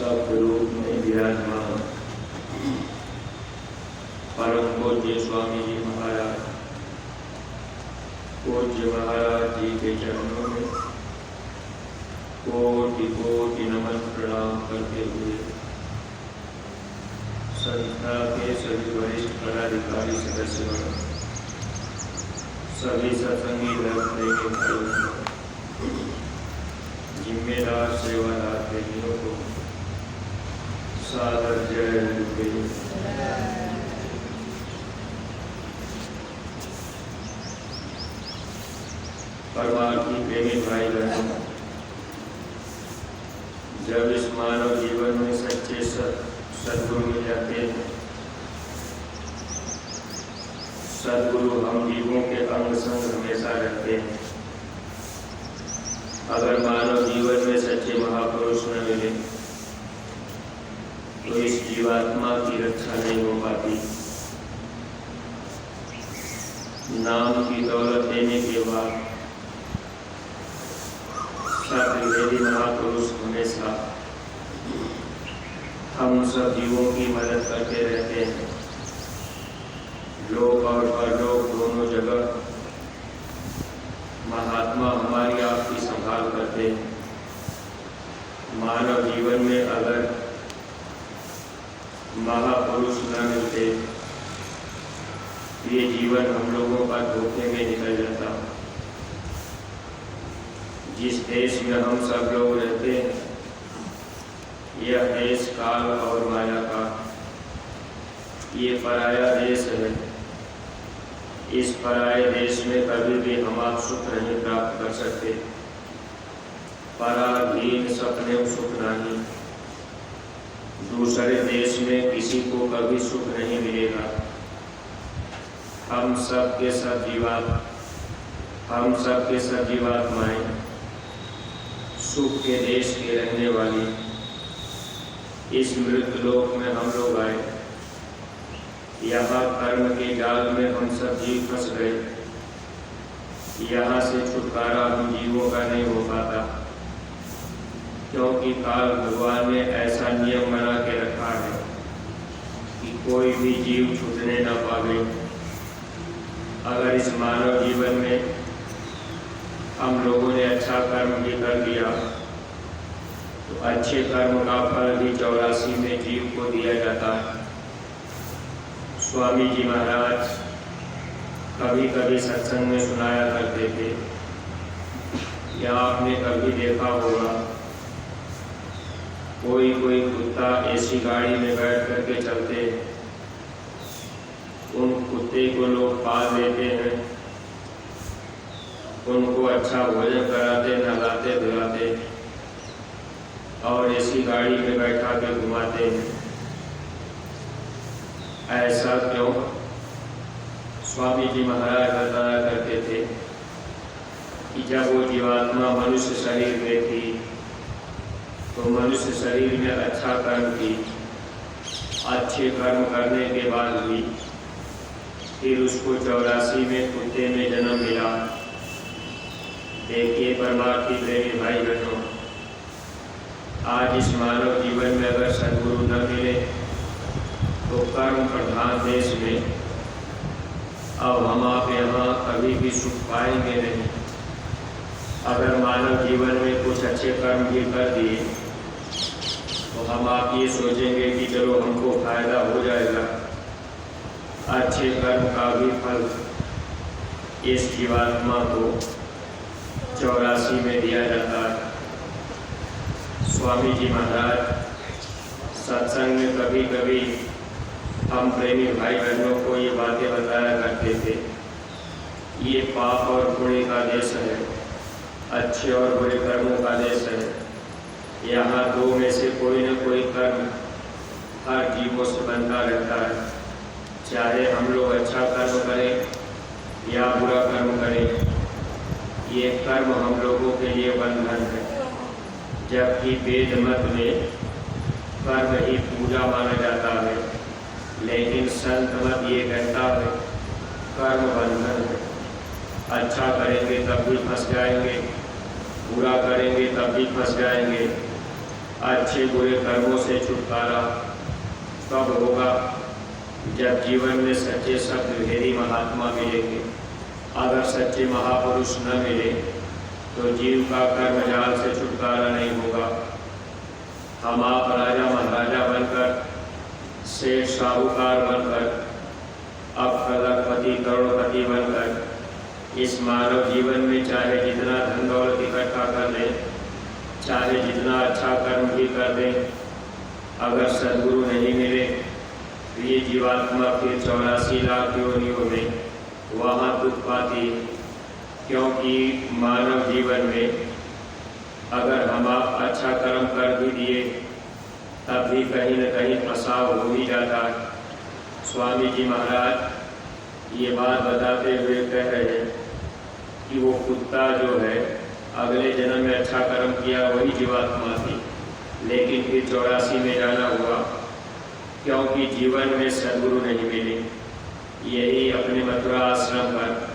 सब रूप में विराजमान परम पूज्य स्वामी जी महाराज, पूज्य महाराज जी के चरणों में कोटि कोटि नमन प्रणाम करते हुए संस्था के सभी वरिष्ठ पदाधिकारी सदस्यगण, सभी सत्संगी धर्म के भाइयों, जिम्मेदार सेवादार प्रेमियों को सादर जय गुरुदेव। परमार्थी प्रेमी भाई बहनों, जब इस मानव जीवन में सच्चे सद्गुरु मिल जाते हैं, सद्गुरु हम जीवों के अंग संग हमेशा रहते हैं। अगर मानव जीवन में सच्चे महापुरुष न मिले तो इस जीवात्मा की रक्षा नहीं हो पाती। नाम की दौलत देने के बाद सत्य महापुरुष हमेशा हम सब जीवों की मदद करते रहते हैं। लोक और परलोक दोनों जगह महात्मा हमारी आपकी संभाल करते हैं। मानव जीवन में अगर महापुरुष न मिलते, ये जीवन हम लोगों का धोखे में निकल जाता। जिस देश में हम सब लोग रहते हैं, यह देश काल और माया का ये पराया देश है। इस पराये देश में कभी भी हम आप सुख नहीं प्राप्त कर सकते। पराधीन सपने सुख नहीं। दूसरे देश में किसी को कभी सुख नहीं मिलेगा। हम सब के सब जीवात्माएं सुख के देश के रहने वाली इस मृत लोक में हम लोग आए। यहाँ कर्म के जाल में हम सब जीव फंस गए। यहाँ से छुटकारा हम जीवों का नहीं हो पाता, क्योंकि काल भगवान ने ऐसा नियम बना के रखा है कि कोई भी जीव छूटने न पावे। अगर इस मानव जीवन में हम लोगों ने अच्छा कर्म भी कर दिया तो अच्छे कर्म का फल भी 84 में जीव को दिया जाता है। स्वामी जी महाराज कभी कभी सत्संग में सुनाया करते थे, या आपने कभी देखा होगा, कोई कुत्ता ऐसी गाड़ी में बैठ करके चलते, उन कुत्ते को लोग पाल लेते हैं, उनको अच्छा भोजन कराते, नहलाते धुलाते और ऐसी गाड़ी में बैठा के घुमाते हैं। ऐसा क्यों? स्वामी जी महाराज बताया करते थे कि जब वो जीवात्मा मनुष्य शरीर में थी तो मनुष्य शरीर में अच्छा कर्म की, अच्छे कर्म करने के बाद भी फिर उसको 84 में कुत्ते में जन्म मिला। देखिए परमार्थी प्रेमी भाई बहनों, आज इस मानव जीवन में अगर सद्गुरु न मिले तो कर्म प्रधान देश में अब हम आप यहाँ कभी भी सुख पाएंगे नहीं। अगर मानव जीवन में कुछ अच्छे कर्म भी कर दिए तो हम आप ये सोचेंगे कि चलो हमको फायदा हो जाएगा। अच्छे कर्म का भी फल इस जीवात्मा को 84 में दिया जाता है। स्वामी जी महाराज सत्संग में कभी कभी हम प्रेमी भाई बहनों को ये बातें बताया करते थे। ये पाप और पुण्य का देश है, अच्छे और बुरे कर्मों का देश है। यहाँ दो में से कोई न कोई कर्म हर जीवों से बनता रहता है। चाहे हम लोग अच्छा कर्म करें या बुरा कर्म करें, ये कर्म हम लोगों के लिए बंधन है। जबकि वेद मत में कर्म ही पूजा माना जाता है, लेकिन संत मत ये कहता है कर्म बंधन है। अच्छा करेंगे तब भी फंस जाएंगे, बुरा करेंगे तब भी फंस जाएंगे। अच्छे बुरे कर्मों से छुटकारा कब होगा? जब जीवन में सच्चे सत्वेदी महात्मा मिलेंगे। अगर सच्चे महापुरुष न मिले तो जीव का कर्मजाल से छुटकारा नहीं होगा। हम आप राजा महाराजा बनकर, सेठ साहूकार बनकर, अब करोड़पति करोड़पति बनकर इस मानव जीवन में चाहे जितना धन दौलत इकट्ठा कर लें, चाहे जितना अच्छा कर्म भी कर दें, अगर सद्गुरु नहीं मिले तो ये जीवात्मा फिर 84 लाख योनियों में वहाँ दुख पाती है। क्योंकि मानव जीवन में अगर हम आप अच्छा कर्म कर भी दिए तब भी कहीं न कहीं फसाव हो ही जाता है। स्वामी जी महाराज ये बात बताते हुए कह रहे हैं कि वो कुत्ता जो है अगले जन्म में अच्छा कर्म किया वही जीवात्मा थी, लेकिन फिर 84 में जाना हुआ क्योंकि जीवन में सद्गुरु नहीं मिले। यही अपने मथुरा आश्रम पर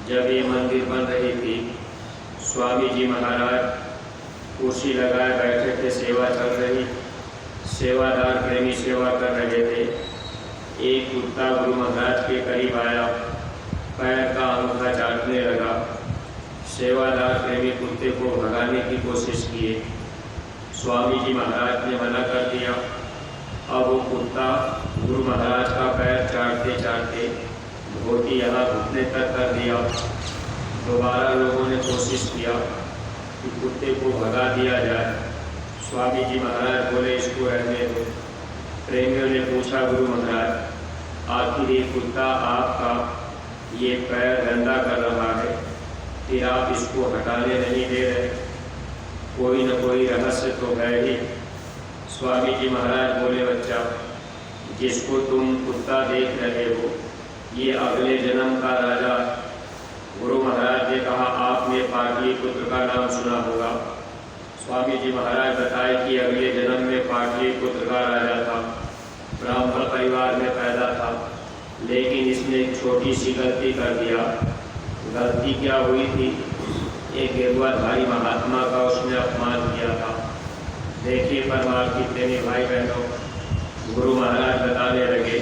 जब ये मंदिर बन रही थी, स्वामी जी महाराज कुर्सी लगाए बैठे थे, सेवा चल रही, सेवादार प्रेमी सेवा कर रहे थे। एक कुत्ता गुरु महाराज के करीब आया, पैर का अंगूठा चाटने लगा। सेवादार प्रेमी कुत्ते को भगाने की कोशिश किए, स्वामी जी महाराज ने मना कर दिया। अब वो कुत्ता गुरु महाराज का पैर चाटते चाटते धोती यहाँ घुटने तक कर दिया। दोबारा लोगों ने कोशिश किया कि कुत्ते को भगा दिया जाए। स्वामी जी महाराज बोले इसको रहने दो। प्रेमियों ने पूछा गुरु महाराज, आखिर ये कुत्ता आपका ये पैर गंदा कर रहा है, फिर आप इसको हटाने नहीं दे रहे, कोई न कोई रहस्य तो है ही। स्वामी जी महाराज बोले बच्चा, जिसको तुम कुत्ता देख रहे हो ये अगले जन्म का राजा। गुरु महाराज ने कहा आपने पाटलिपुत्र का नाम सुना होगा। स्वामी जी महाराज बताए कि अगले जन्म में पाटलिपुत्र का राजा था, ब्राह्मण परिवार में पैदा था, लेकिन इसने एक छोटी सी गलती कर दिया। गलती क्या हुई थी? एक गेरुआधारी महात्मा का उसने अपमान किया था। देखिए परमार्थी प्रेमी भाई बहनों, गुरु महाराज बताने लगे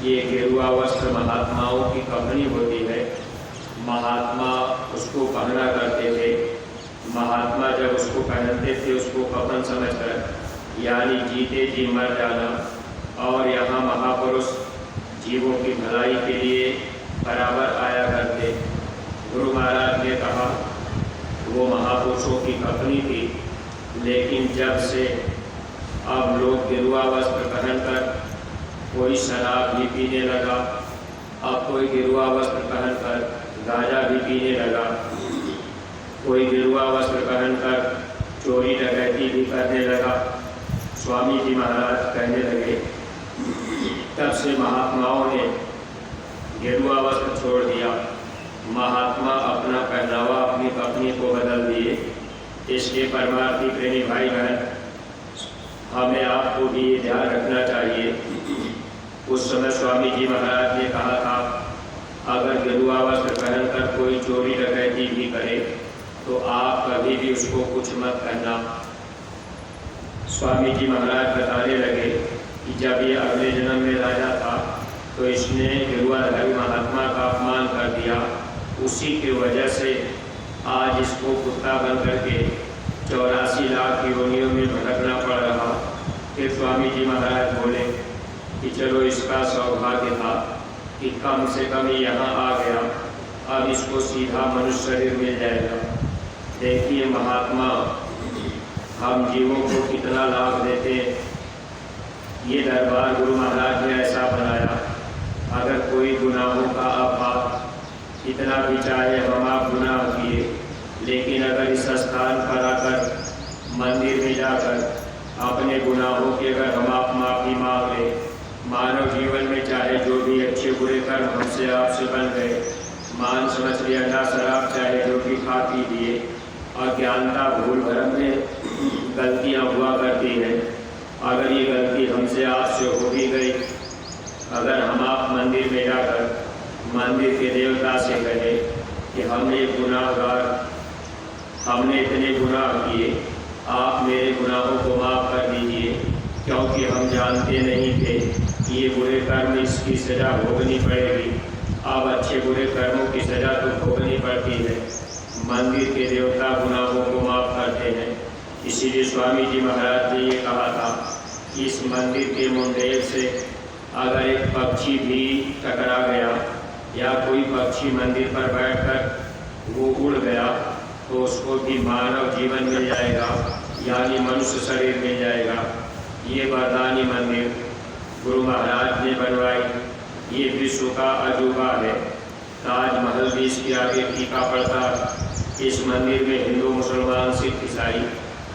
ये गेरुआ वस्त्र महात्माओं की कफनी होती है। महात्मा उसको पहना करते थे। महात्मा जब उसको पहनते थे उसको कफन समझकर, यानी जीते जी मर जाना। और यहाँ महापुरुष जीवों की भलाई के लिए बराबर आया करते। गुरु महाराज ने कहा वो महापुरुषों की कफनी थी, लेकिन जब से अब लोग गेरुआ वस्त्र पहनकर कोई शराब भी पीने लगा, अब कोई गेरुआ वस्त्र पहनकर गांजा भी पीने लगा, कोई गेरुआ वस्त्र पहनकर चोरी डकैती भी करने लगा। स्वामी जी महाराज कहने लगे तब से महात्माओं ने गेरुआ वस्त्र छोड़ दिया। महात्मा अपना पहनावा अपनी कफनी को बदल दिए। इसके परमार्थी प्रेमी भाई बहन, हमें आपको भी ये ध्यान रखना चाहिए। उस समय स्वामी जी महाराज ने कहा था अगर गेरुआ वस्त्र पहनकर कोई चोरी डकैती भी करे तो आप कभी भी उसको कुछ मत कहना। स्वामी जी महाराज बताने लगे कि जब ये अगले जन्म में राजा था तो इसने गेरुआधारी महात्मा का अपमान कर दिया। उसी की वजह से आज इसको कुत्ता बन करके 84 लाख योनियों में भटकना पड़ रहा। फिर स्वामी जी महाराज बोले कि चलो इसका सौभाग्य था कि कम से कम यहाँ आ गया, अब इसको सीधा मनुष्य शरीर मिल जाएगा। देखिए महात्मा हम जीवों को कितना लाभ देते हैं। ये दरबार गुरु महाराज ने ऐसा बनाया, अगर कोई गुनाहों का अभाव कितना भी चाहे हम आप गुनाह किए, लेकिन अगर इस स्थान पर आकर मंदिर में जाकर अपने गुनाहों की अगर हम आप माफ़ी मांग ले, मानव जीवन में चाहे जो भी अच्छे बुरे कर्म हमसे आपसे बन गए, मांस मछली अंडा शराब चाहे जो भी खा पी दिए, अज्ञानता भूल भरम में गलतियाँ हुआ करती हैं, अगर ये गलती हमसे आपसे हो भी गई, अगर हम आप मंदिर में जाकर मंदिर के देवता से कहें कि हमने गुनाहगार, हमने इतने गुनाह किए, आप मेरे गुनाहों को माफ़ कर दीजिए, क्योंकि हम जानते नहीं थे कि ये बुरे कर्म इसकी सज़ा भोगनी पड़ेगी। अब अच्छे बुरे कर्मों की सज़ा तो भोगनी पड़ती है। मंदिर के देवता गुनाहों को माफ़ करते हैं। इसीलिए स्वामी जी महाराज ने ये कहा था कि इस मंदिर के मुंडेर से अगर एक पक्षी भी टकरा गया या कोई पक्षी मंदिर पर बैठकर वो उड़ गया तो उसको भी मानव जीवन मिल जाएगा, यानी मनुष्य शरीर मिल जाएगा। ये वरदानी मंदिर गुरु महाराज ने बनवाई। ये विश्व का अजूबा है। ताजमहल भी इसके आगे फीका पड़ता। इस मंदिर में हिंदू, मुसलमान, सिख, ईसाई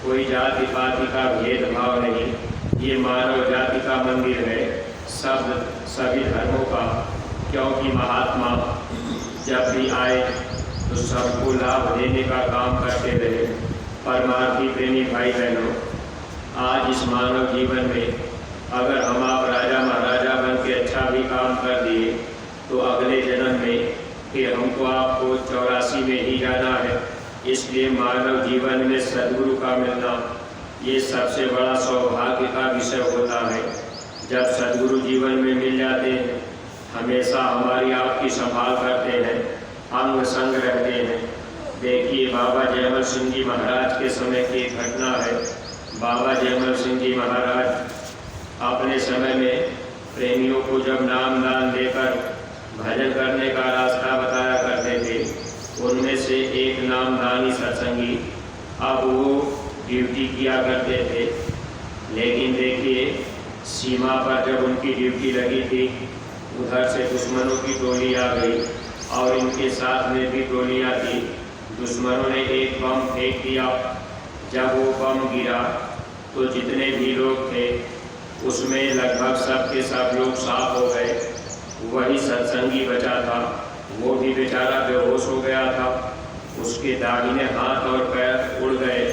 कोई जाति पाति का भेदभाव नहीं। ये मानव जाति का मंदिर है, सभी धर्मों का, क्योंकि महात्मा जब भी आए तो सबको लाभ देने का काम करते रहे। परमार्थी प्रेमी भाई बहनों, आज इस मानव जीवन में अगर हम आप राजा महाराजा बन के अच्छा भी काम कर दिए तो अगले जन्म में फिर हमको आपको 84 में ही जाना है। इसलिए मानव जीवन में सद्गुरु का मिलना ये सबसे बड़ा सौभाग्य का विषय होता है। जब सद्गुरु जीवन में मिल जाते हैं, हमेशा हमारी आपकी संभाल करते हैं, अंग संग रहते हैं। देखिए, बाबा जयमल सिंह जी महाराज के समय की एक घटना है। बाबा जयमल सिंह जी महाराज अपने समय में प्रेमियों को जब नाम दान देकर भजन करने का रास्ता बताया करते थे, उनमें से एक नामदानी सत्संगी अब वो ड्यूटी किया करते थे। लेकिन देखिए, सीमा पर जब उनकी ड्यूटी लगी थी, उधर से दुश्मनों की टोली आ गई और इनके साथ में भी टोलियाँ थी। दुश्मनों ने एक बम फेंक दिया। जब वो बम गिरा तो जितने भी लोग थे उसमें लगभग सब के सब लोग साफ हो गए। वही सत्संगी बचा था, वो भी बेचारा बेहोश हो गया था। उसके दाहिने हाथ और पैर उड़ गए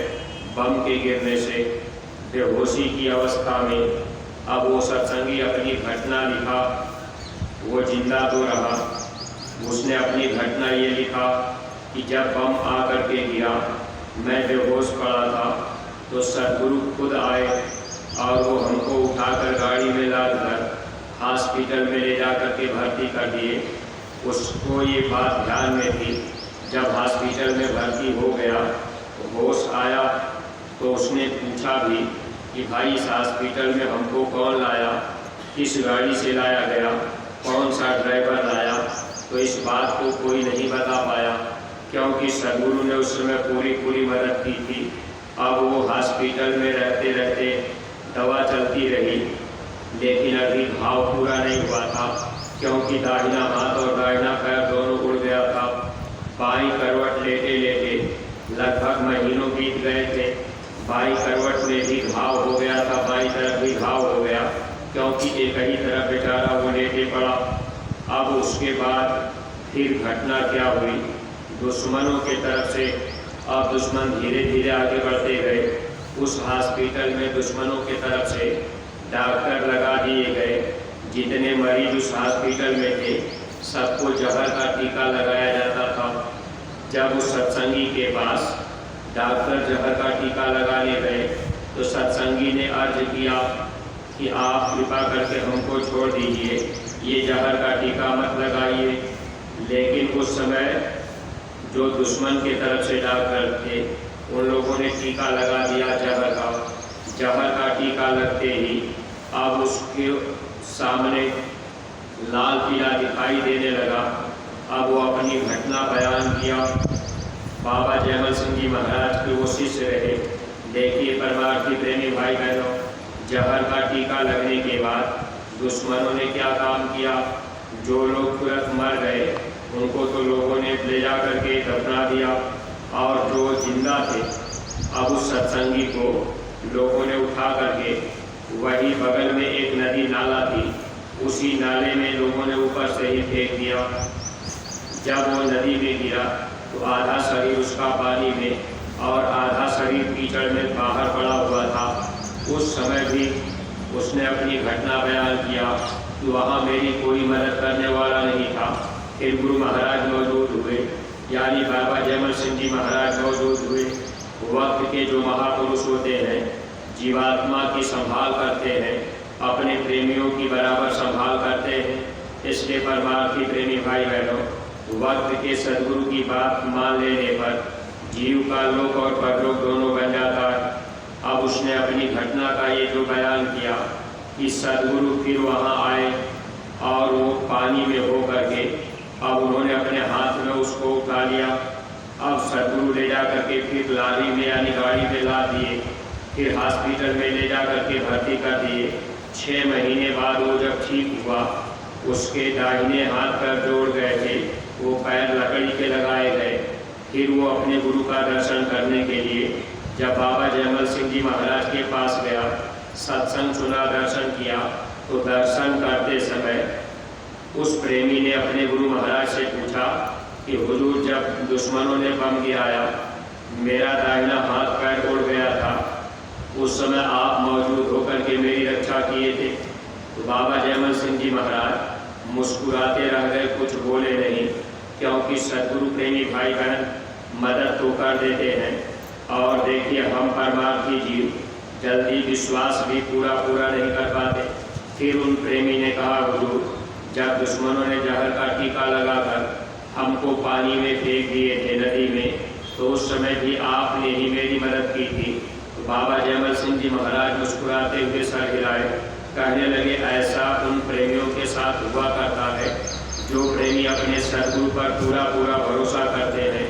बम के गिरने से। बेहोशी की अवस्था में अब वो सत्संगी अपनी घटना लिखा। वो जिंदा तो रहा। उसने अपनी घटना ये लिखा कि जब बम आकर के गिरा, मैं बेहोश पड़ा था तो सद्गुरु खुद आए और वो हमको उठाकर गाड़ी में लाकर हॉस्पिटल में ले जाकर के भर्ती कर दिए। उसको ये बात ध्यान में थी। जब हॉस्पिटल में भर्ती हो गया तो होश आया तो उसने पूछा भी कि भाई, इस हॉस्पिटल में हमको कौन लाया, किस गाड़ी से लाया गया, कौन सा ड्राइवर लाया। तो इस बात को कोई नहीं बता पाया, क्योंकि सद्गुरु ने उस समय पूरी मदद की थी। अब वो हॉस्पिटल में रहते रहते दवा चलती रही, लेकिन अभी घाव पूरा नहीं हुआ था, क्योंकि दाहिना हाथ और दाहिना पैर दोनों उड़ गया था। बाईं करवट लेटे लेटे लगभग महीनों बीत गए थे। बाईं करवट में भी घाव हो गया था, बाईं तरफ भी घाव हो गया, क्योंकि एक ही तरफ बेचारा वो लेटे पड़ा। अब उसके बाद फिर घटना क्या हुई, दुश्मनों के तरफ से अब दुश्मन धीरे धीरे आगे बढ़ते गए। उस हॉस्पिटल में दुश्मनों के तरफ से डॉक्टर लगा दिए गए। जितने मरीज उस हॉस्पिटल में थे सबको जहर का टीका लगाया जाता था। जब उस सत्संगी के पास डॉक्टर जहर का टीका लगाने गए तो सत्संगी ने अर्ज किया कि आप कृपा करके हमको छोड़ दीजिए, ये जहर का टीका मत लगाइए। लेकिन उस समय जो दुश्मन के तरफ से डॉक्टर थे उन लोगों ने टीका लगा दिया जहर का। जहर का टीका लगते ही अब उसके सामने लाल पीला दिखाई देने लगा। अब वो अपनी घटना बयान किया। बाबा जयमल सिंह जी महाराज के वो शिष्य रहे। देखिए परमार्थी प्रेमी भाई बहनों, जहर का टीका लगने के बाद दुश्मनों ने क्या काम किया, जो लोग तुरंत मर गए उनको तो लोगों ने ले जा करके दफना दिया, और जो जिंदा थे अब उस सत्संगी को लोगों ने उठा करके वही बगल में एक नदी नाला थी, उसी नाले में लोगों ने ऊपर से ही फेंक दिया। जब वो नदी में गिरा तो आधा शरीर उसका पानी में और आधा शरीर कीचड़ में बाहर पड़ा हुआ था। उस समय भी उसने अपनी घटना बयान किया कि वहाँ मेरी कोई मदद करने वाला नहीं था। फिर गुरु महाराज मौजूद हुए, यानी बाबा जयमल सिंह जी महाराज मौजूद हुए। वक्त के जो महापुरुष होते हैं, जीवात्मा की संभाल करते हैं, अपने प्रेमियों की बराबर संभाल करते हैं। इसलिए परमार्थी प्रेमी भाई बहनों, वक्त के सदगुरु की बात मान लेने पर जीव का लोक और परलोक दोनों बन जाता है। अब उसने अपनी घटना का ये जो बयान किया कि सदगुरु फिर वहाँ आए और वो पानी में हो करके अब उन्होंने अपने हाथ में उसको उठा लिया। अब सदगुरु ले जा करके फिर लारी में यानी गाड़ी में ला दिए, फिर हॉस्पिटल में ले जा करके भर्ती कर दिए। 6 महीने बाद वो जब ठीक हुआ, उसके दाहिने हाथ पर जोड़ गए थे, वो पैर लकड़ी के लगाए गए। फिर वो अपने गुरु का दर्शन करने के लिए जब बाबा जयमल सिंह जी महाराज के पास गया, सत्संग सुना, दर्शन किया, तो दर्शन करते समय उस प्रेमी ने अपने गुरु महाराज से पूछा कि हुजूर, जब दुश्मनों ने बम गिराया, मेरा दाहिना हाथ पैर उड़ गया था, उस समय आप मौजूद होकर के मेरी रक्षा किए थे। तो बाबा जयमल सिंह जी महाराज मुस्कुराते रह गए, कुछ बोले नहीं, क्योंकि सदगुरु प्रेमी भाई बहन मदद तो कर देते हैं। और देखिए, हम परमार्थी जीव जल्दी विश्वास भी पूरा नहीं कर पाते। फिर उन प्रेमी ने कहा, हुजूर, जब दुश्मनों ने जहर का टीका लगाकर हमको पानी में फेंक दिए थे नदी में, तो उस समय भी आपने ही मेरी मदद की थी। तो बाबा जयमल सिंह जी महाराज मुस्कुराते हुए सर हिलाए, कहने लगे, ऐसा उन प्रेमियों के साथ हुआ करता है जो प्रेमी अपने सदगुरु पर पूरा भरोसा करते हैं,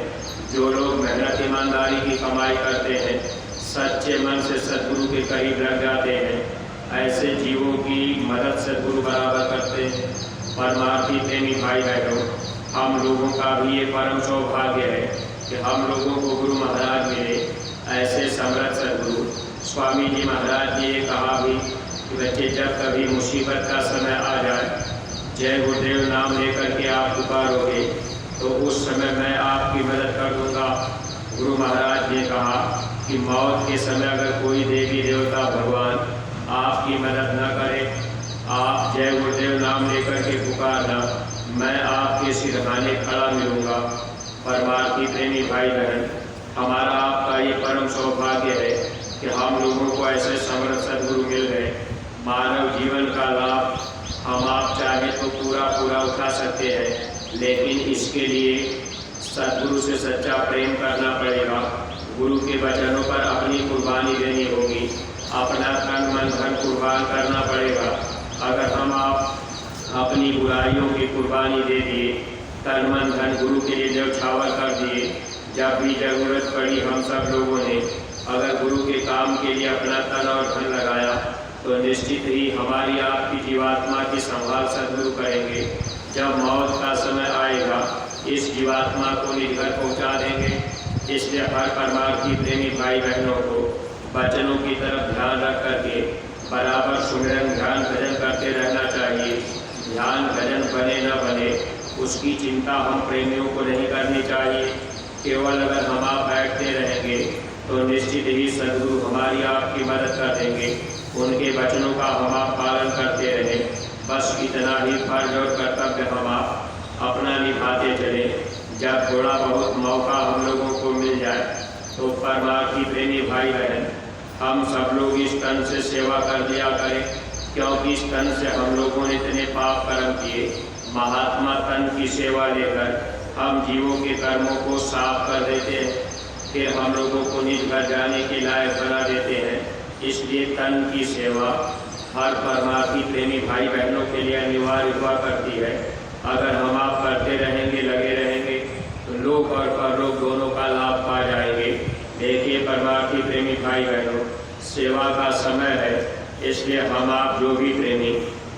जो लोग मेहनत ईमानदारी की कमाई करते हैं, सच्चे मन से सदगुरु के करीब लग जाते हैं। ऐसे जीवों की मदद सदगुरु बराबर करते हैं। परमार्थी प्रेमी भाई बहनों, हम लोगों का भी ये परम सौभाग्य है कि हम लोगों को गुरु महाराज मिले, ऐसे समर्थ सदगुरु। स्वामी जी महाराज ने ये कहा भी कि बच्चे, जब कभी मुसीबत का समय आ जाए, जय गुरुदेव नाम लेकर के आप पुकारोगे तो उस समय मैं आपकी मदद कर दूंगा। गुरु महाराज ने कहा कि मौत के समय अगर कोई देवी देवता भगवान आपकी मदद न करे, आप जय गुरुदेव नाम लेकर के पुकारना, मैं आपके सिरहाने खड़ा मिलूँगा। परमार्थी प्रेमी भाई बहन, हमारा आपका ये परम सौभाग्य है कि हम लोगों को ऐसे समर्थ सदगुरु मिल गए। मानव जीवन का लाभ हम आप चाहे तो पूरा उठा सकते हैं, लेकिन इसके लिए सदगुरु से सच्चा प्रेम करना पड़ेगा। गुरु के वचनों पर अपनी कुर्बानी देनी होगी, अपना तन मन धन कुर्बान करना पड़ेगा। अगर हम आप अपनी बुराइयों की कुर्बानी दे दिए, तन मन धन गुरु के लिए न्यौछावर कर दिए, जब भी जरूरत पड़ी हम सब लोगों ने अगर गुरु के काम के लिए अपना तन और धन लगाया, तो निश्चित ही हमारी आपकी जीवात्मा की संभाल सदगुरु करेंगे। जब मौत का समय आएगा, इस जीवात्मा को निज घर पहुँचा देंगे। इसलिए हर परमार्थी प्रेमी भाई बहनों को वचनों की तरफ ध्यान रख करके बराबर सुमिरन ध्यान भजन करते रहना चाहिए। ध्यान भजन बने न बने, उसकी चिंता हम प्रेमियों को नहीं करनी चाहिए। केवल अगर हम आप बैठते रहेंगे तो निश्चित ही सदगुरु हमारी आपकी मदद कर देंगे। उनके वचनों का हम आप पालन करते रहें, बस इतना ही फर्ज और कर्तव्य हम आप अपना निभाते चलें। जब थोड़ा बहुत मौका हम लोगों को मिल जाए तो परमार्थी प्रेमी भाई बहन, हम सब लोग इस तन से सेवा कर दिया करें, क्योंकि इस तन से हम लोगों ने इतने पाप कर्म किए। महात्मा तन की सेवा लेकर हम जीवों के कर्मों को साफ कर देते हैं, फिर हम लोगों को निज घर जाने के लायक बना देते हैं। इसलिए तन की सेवा हर परमार्थी प्रेमी भाई बहनों के लिए अनिवार्य हुआ करती है। अगर हम आप करते रहेंगे, लगे रहेंगे, तो लोक और परलोक दोनों का लाभ पा जाएंगे। देखिए परमार्थी प्रेमी भाई बहनों, सेवा का समय है, इसलिए हम आप जो भी प्रेमी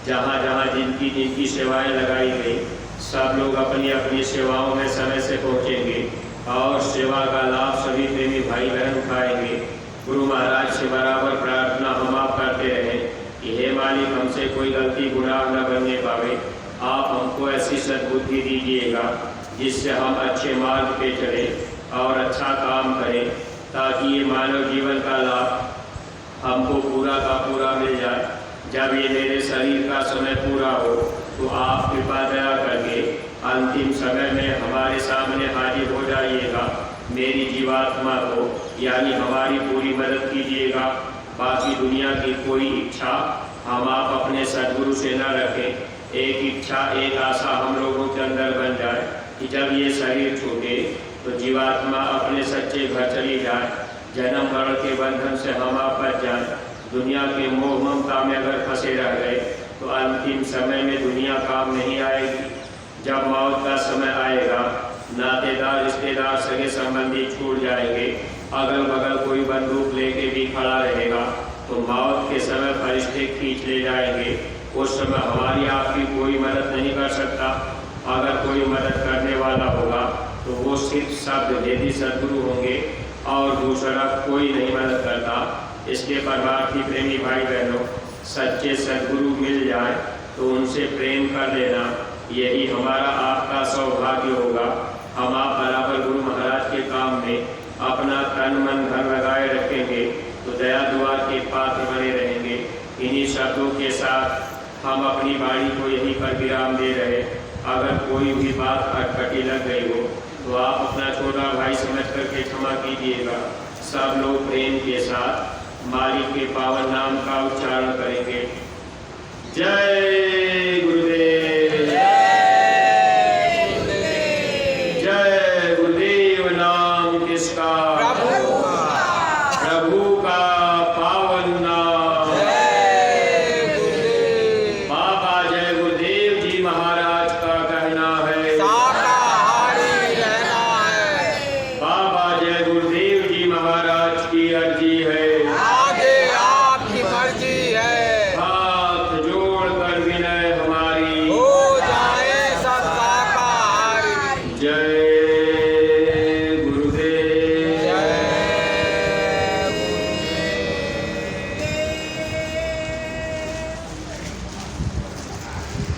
जहाँ जहाँ जिनकी सेवाएं लगाई गई, सब लोग अपनी अपनी सेवाओं में समय से पहुँचेंगे और सेवा का लाभ सभी प्रेमी भाई बहन उठाएंगे। गुरु महाराज से बराबर प्रार्थना हम आप करते रहें कि हे मालिक, हमसे कोई गलती गुनाह न बनने पावे। आप हमको ऐसी सद्बुद्धि दीजिएगा जिससे हम अच्छे मार्ग पे चलें और अच्छा काम करें, ताकि ये मानव जीवन का लाभ हमको पूरा का पूरा मिल जाए। जब ये मेरे शरीर का समय पूरा हो तो आप कृपा दया करके अंतिम समय में हमारे सामने हाजिर हो जाइएगा मेरी जीवात्मा को यानी हमारी पूरी मदद कीजिएगा। बाकी दुनिया की कोई इच्छा हम आप अपने सद्गुरु से न रखें। एक इच्छा, एक आशा हम लोगों के अंदर बन जाए कि जब ये शरीर छूटे तो जीवात्मा अपने सच्चे घर चली जाए, जन्म मरण के बंधन से हम आप बच जाए। दुनिया के मोह ममता में अगर फंसे रह गए तो अंतिम समय में दुनिया काम नहीं आएगी। जब मौत का समय आएगा, नातेदार, रिश्तेदार, सगे संबंधी छूट जाएंगे, अगल बगल कोई बंदूक लेके भी खड़ा रहेगा, तो मौत के समय फरिश्ते खींच ले जाएंगे। उस समय हमारी आपकी कोई मदद नहीं कर सकता। अगर कोई मदद करने वाला होगा तो वो सिर्फ शब्द भेदी सद्गुरु होंगे और दूसरा कोई नहीं मदद करता। इसके परमार्थी प्रेमी भाई बहनों, सच्चे सद्गुरु मिल जाए तो उनसे प्रेम कर लेना, यही हमारा आपका सौभाग्य होगा। हम आप बराबर गुरु महाराज के काम में अपना तन मन धन लगाए रखेंगे तो दया दुआ के पात्र बने रहेंगे। इन्हीं शब्दों के साथ हम अपनी वाणी को यहीं पर विराम दे रहे। अगर कोई भी बात अटपटी लग गई हो तो आप अपना छोटा भाई समझ करके क्षमा कीजिएगा। सब लोग प्रेम के साथ मालिक के पावन नाम का उच्चारण करेंगे। जय गुरुदेव, जय गुरुदेव। नाम किसका? प्रभु का पावन नाम। बाबा जय गुरुदेव जी महाराज का कहना है शाकाहारी रहना है। बाबा जय गुरुदेव जी महाराज की अर्जी है, आगे आपकी मर्जी है। हाथ जोड़कर विनय हमारी हो जाए सब शाकाहारी। जय